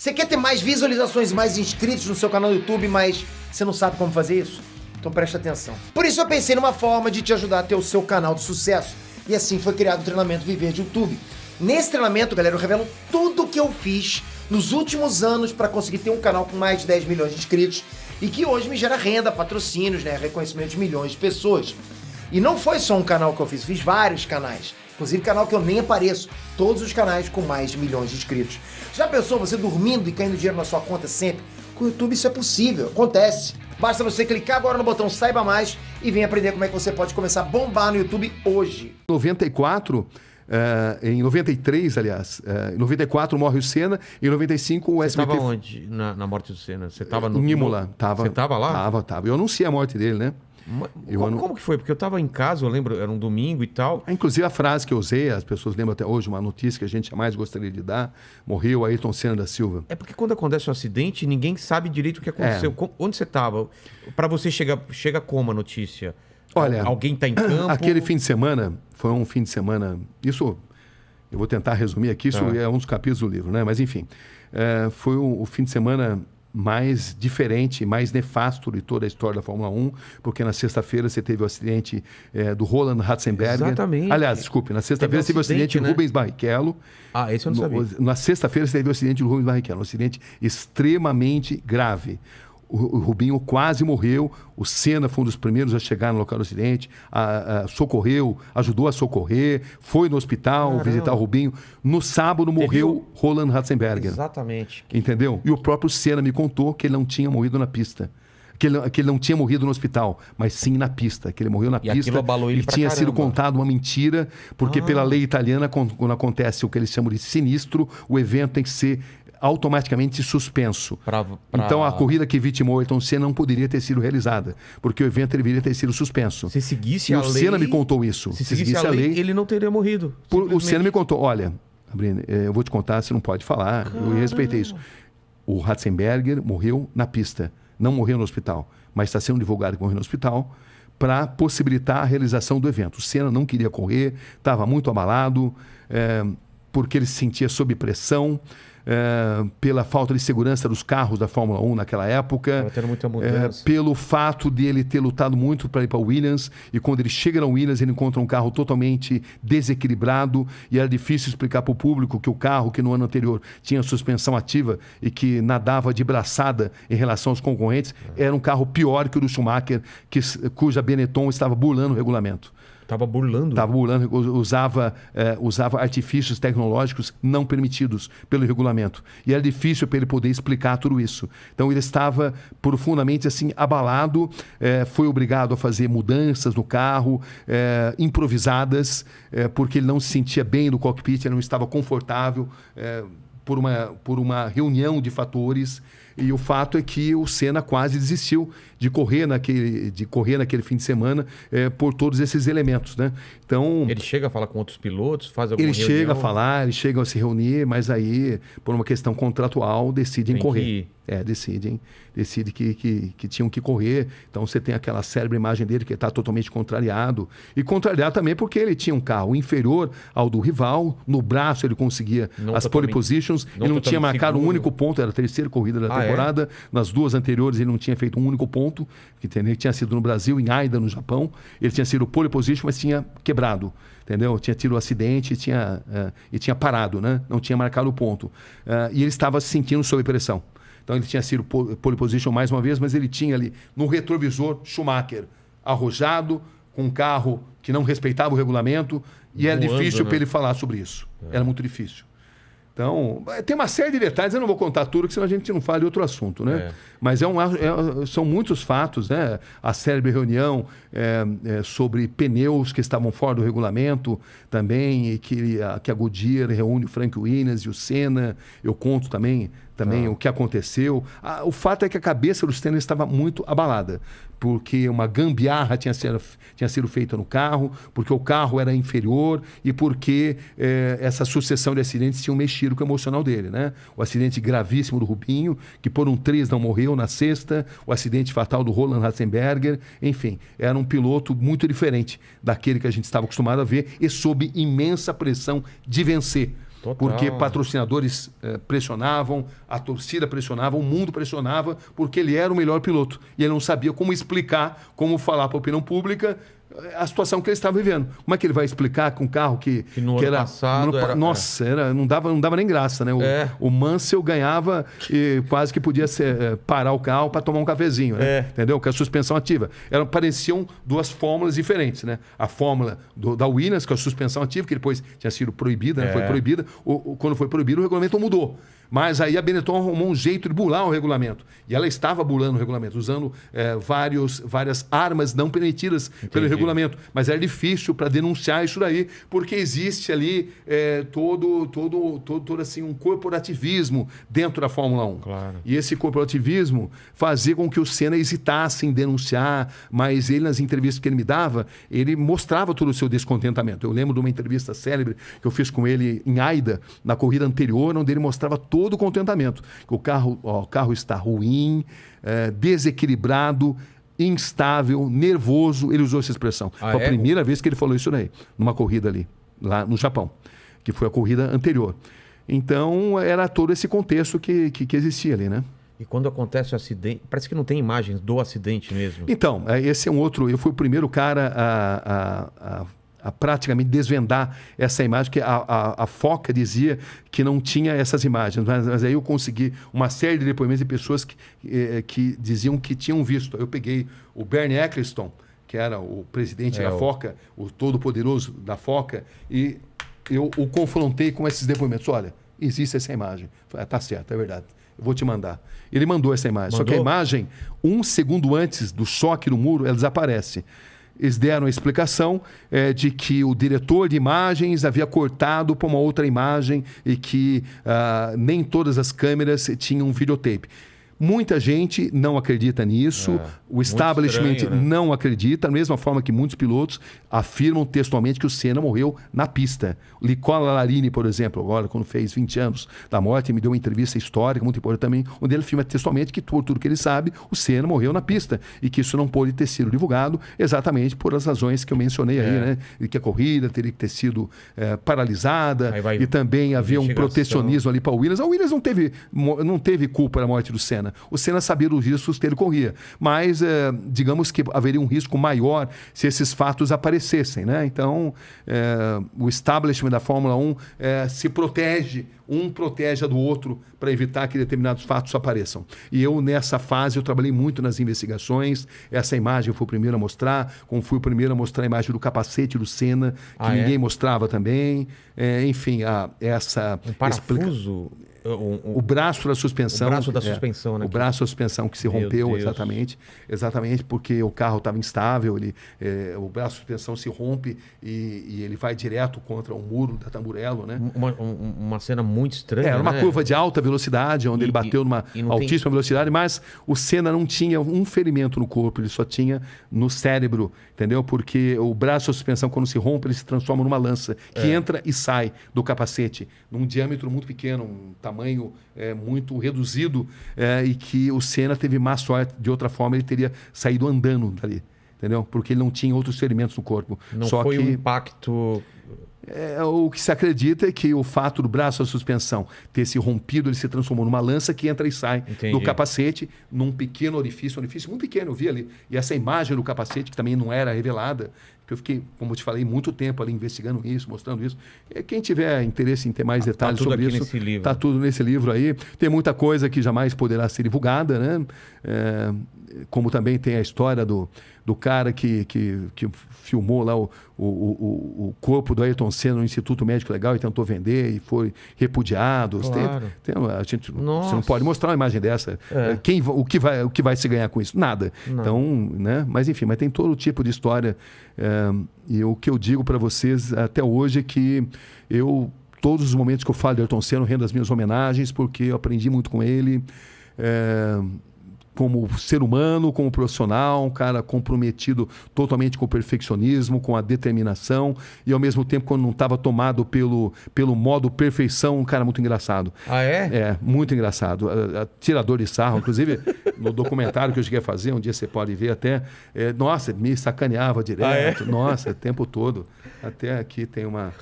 Você quer ter mais visualizações e mais inscritos no seu canal do YouTube, mas você não sabe como fazer isso? Então preste atenção. Por isso eu pensei numa forma de te ajudar a ter o seu canal de sucesso. E assim foi criado o treinamento Viver de YouTube. Nesse treinamento, galera, eu revelo tudo o que eu fiz nos últimos anos para conseguir ter um canal com mais de 10 milhões de inscritos e que hoje me gera renda, patrocínios, né, reconhecimento de milhões de pessoas. E não foi só um canal que eu fiz vários canais. Inclusive canal que eu nem apareço. Todos os canais com mais de milhões de inscritos. Já pensou você dormindo e caindo dinheiro na sua conta sempre? Com o YouTube isso é possível, acontece. Basta você clicar agora no botão Saiba Mais e venha aprender como é que você pode começar a bombar no YouTube hoje. 94... em 93, aliás, em 94 morre o Senna, em 95 o SBT... Você estava onde na morte do Senna? Você estava no Imola. Você estava lá? Tava. Eu anunciei a morte dele, né? Como que foi? Porque eu estava em casa, eu lembro, era um domingo e tal. Inclusive a frase que eu usei, as pessoas lembram até hoje, uma notícia que a gente jamais gostaria de dar, morreu Ayrton Senna da Silva. É porque quando acontece um acidente, ninguém sabe direito o que aconteceu. Onde você estava? Para você chega como a notícia? Olha, alguém está em campo? Aquele fim de semana, foi um fim de semana... Isso, eu vou tentar resumir aqui, isso é um dos capítulos do livro, né? Mas enfim, foi o fim de semana mais diferente, mais nefasto de toda a história da Fórmula 1, porque na sexta-feira você teve o acidente do Roland Ratzenberger. Exatamente. Aliás, desculpe, na sexta-feira você teve o acidente do Rubens Barrichello. Ah, esse eu não sabia. Na sexta-feira você teve o acidente do Rubens Barrichello, um acidente extremamente grave. O Rubinho quase morreu, o Senna foi um dos primeiros a chegar no local do acidente, socorreu, ajudou a socorrer, foi no hospital visitar o Rubinho. No sábado morreu Roland Ratzenberger. Exatamente. Entendeu? E o próprio Senna me contou que ele não tinha morrido na pista. Que ele não tinha morrido no hospital, mas sim na pista, que ele morreu na pista. Abalou ele e tinha sido contado uma mentira, porque pela lei italiana, quando acontece o que eles chamam de sinistro, o evento tem que ser automaticamente suspenso. Então a corrida que vitimou Ayrton Senna não poderia ter sido realizada, porque o evento deveria ter sido suspenso. Se seguisse a lei... O Senna me contou isso. Se seguisse a lei, ele não teria morrido. O Senna me contou, olha, Sabrina, eu vou te contar, você não pode falar, eu respeitei isso. O Ratzenberger morreu na pista, não morreu no hospital, mas está sendo divulgado que morreu no hospital para possibilitar a realização do evento. O Senna não queria correr, estava muito abalado, porque ele se sentia sob pressão, pela falta de segurança dos carros da Fórmula 1 naquela época, muita mudança. Pelo fato de ele ter lutado muito para ir para o Williams, e quando ele chega no Williams ele encontra um carro totalmente desequilibrado, e era difícil explicar para o público que o carro que no ano anterior tinha suspensão ativa e que nadava de braçada em relação aos concorrentes, era um carro pior que o do Schumacher, cuja Benetton estava burlando o regulamento. Estava burlando, usava artifícios tecnológicos não permitidos pelo regulamento. E era difícil para ele poder explicar tudo isso. Então ele estava profundamente assim abalado, foi obrigado a fazer mudanças no carro, improvisadas, porque ele não se sentia bem no cockpit, ele não estava confortável por uma reunião de fatores. E o fato é que o Senna quase desistiu de correr naquele fim de semana por todos esses elementos, né? Então, ele chega a falar com outros pilotos, faz alguma reunião? Ele chega a falar, eles chegam a se reunir, mas aí, por uma questão contratual, decidem correr. Decidem que tinham que correr. Então você tem aquela célebre imagem dele que está totalmente contrariado. E contrariado também porque ele tinha um carro inferior ao do rival. No braço ele conseguia as pole positions. Ele não tinha marcado um único ponto. Era a terceira corrida da temporada. Nas duas anteriores ele não tinha feito um único ponto. Ele tinha sido no Brasil, em Aida, no Japão. Ele tinha sido pole position, mas tinha quebrado. Entendeu? Tinha tido um acidente e tinha parado, né? Não tinha marcado o ponto. E ele estava se sentindo sob pressão. Então ele tinha sido pole position mais uma vez, mas ele tinha ali no retrovisor Schumacher arrojado, com um carro que não respeitava o regulamento, e era difícil para ele falar sobre isso. Era muito difícil. Então, tem uma série de detalhes, eu não vou contar tudo, porque senão a gente não fala de outro assunto, né? Mas são muitos fatos, né? A célebre reunião sobre pneus que estavam fora do regulamento também, e que a Goodyear reúne o Frank Williams e o Senna. Eu conto também o que aconteceu. O fato é que a cabeça do Senna estava muito abalada, porque uma gambiarra tinha sido feita no carro, porque o carro era inferior e porque essa sucessão de acidentes tinham mexido com o emocional dele, né? O acidente gravíssimo do Rubinho, que por um triz não morreu na sexta, o acidente fatal do Roland Ratzenberger, enfim, era um piloto muito diferente daquele que a gente estava acostumado a ver e sob imensa pressão de vencer. Total. Porque patrocinadores pressionavam, a torcida pressionava, o mundo pressionava, porque ele era o melhor piloto. E ele não sabia como explicar, como falar para a opinião pública a situação que ele estava vivendo. Como é que ele vai explicar com um carro que no que ano passado era... Nossa, não dava nem graça, né? O Mansell ganhava e quase que podia parar o carro para tomar um cafezinho, né? Entendeu? Com a suspensão ativa. Pareciam duas fórmulas diferentes, né? A fórmula da Williams, com a suspensão ativa, que depois tinha sido proibida, né? Foi proibida. Quando foi proibido, o regulamento mudou. Mas aí a Benetton arrumou um jeito de bular o regulamento. E ela estava bulando o regulamento, usando várias armas não permitidas pelo regulamento. Mas era difícil para denunciar isso daí, porque existe ali todo assim, um corporativismo dentro da Fórmula 1. Claro. E esse corporativismo fazia com que o Senna hesitasse em denunciar, mas ele, nas entrevistas que ele me dava, ele mostrava todo o seu descontentamento. Eu lembro de uma entrevista célebre que eu fiz com ele em Aida, na corrida anterior, onde ele mostrava todo o contentamento. Que o carro está ruim, desequilibrado, instável, nervoso. Ele usou essa expressão. Foi a primeira vez que ele falou isso daí, numa corrida ali, lá no Japão, que foi a corrida anterior. Então, era todo esse contexto que existia ali, né? E quando acontece o acidente, parece que não tem imagens do acidente mesmo. Então, esse é um outro... Eu fui o primeiro cara a praticamente desvendar essa imagem, que a Foca dizia que não tinha essas imagens, mas aí eu consegui uma série de depoimentos de pessoas que diziam que tinham visto. Eu peguei o Bernie Eccleston, que era o presidente da Foca, o todo-poderoso da Foca, e eu o confrontei com esses depoimentos. Olha, existe essa imagem. Falei, tá certo, é verdade. Eu vou te mandar. Ele mandou essa imagem. Só que a imagem, 1 segundo antes do choque no muro, ela desaparece. Eles deram a explicação de que o diretor de imagens havia cortado para uma outra imagem e que nem todas as câmeras tinham videotape. Muita gente não acredita nisso, o establishment estranho, né? Não acredita, da mesma forma que muitos pilotos afirmam textualmente que o Senna morreu na pista. Nicola Larini, por exemplo, agora quando fez 20 anos da morte, me deu uma entrevista histórica muito importante também, onde ele afirma textualmente que, por tudo que ele sabe, o Senna morreu na pista e que isso não pôde ter sido divulgado exatamente por as razões que eu mencionei aí, né? E que a corrida teria que ter sido paralisada e também havia um protecionismo ali para a Williams. A Williams não teve culpa da morte do Senna. O Senna sabia dos riscos que ele corria, mas digamos que haveria um risco maior se esses fatos aparecessem, né? Então, o establishment da Fórmula 1 se protege, um protege a do outro para evitar que determinados fatos apareçam. E eu, nessa fase, eu trabalhei muito nas investigações. Essa imagem eu fui o primeiro a mostrar, como fui o primeiro a mostrar a imagem do capacete do Senna, que ninguém mostrava também. Enfim, essa... Um parafuso... O braço da suspensão. O braço da suspensão, né? O braço da suspensão que se rompeu, exatamente porque o carro estava instável, o braço da suspensão se rompe e ele vai direto contra o muro da Tamburello, né? Uma cena muito estranha, era uma curva de alta velocidade, onde ele bateu numa altíssima velocidade, mas o Senna não tinha um ferimento no corpo, ele só tinha no cérebro, entendeu? Porque o braço da suspensão, quando se rompe, ele se transforma numa lança, que entra e sai do capacete, num diâmetro muito pequeno, um tamanho muito reduzido, e que o Senna teve má sorte. De outra forma, ele teria saído andando dali, entendeu? Porque ele não tinha outros ferimentos no corpo. Não foi um impacto... O que se acredita é que o fato do braço da suspensão ter se rompido, ele se transformou numa lança que entra e sai do capacete, num pequeno orifício muito pequeno, eu vi ali. E essa imagem do capacete, que também não era revelada, que eu fiquei, como eu te falei, muito tempo ali investigando isso, mostrando isso. Quem tiver interesse em ter mais detalhes sobre isso, está tudo nesse livro aí. Tem muita coisa que jamais poderá ser divulgada, né? Como também tem a história do cara que filmou lá o corpo do Ayrton Senna no Instituto Médico Legal e tentou vender e foi repudiado. Claro. Você não pode mostrar uma imagem dessa. O que vai se ganhar com isso? Nada. Não. Então, né? Mas enfim, mas tem todo tipo de história. E o que eu digo para vocês até hoje é que todos os momentos que eu falo de Ayrton Senna, eu rendo as minhas homenagens, porque eu aprendi muito com ele. Como ser humano, como profissional, um cara comprometido totalmente com o perfeccionismo, com a determinação e, ao mesmo tempo, quando não estava tomado pelo modo perfeição, um cara muito engraçado. Ah, é? Muito engraçado. Tirador de sarro, inclusive, no documentário que eu cheguei a fazer, um dia você pode ver até, nossa, me sacaneava direto, nossa, o tempo todo. Até aqui tem uma...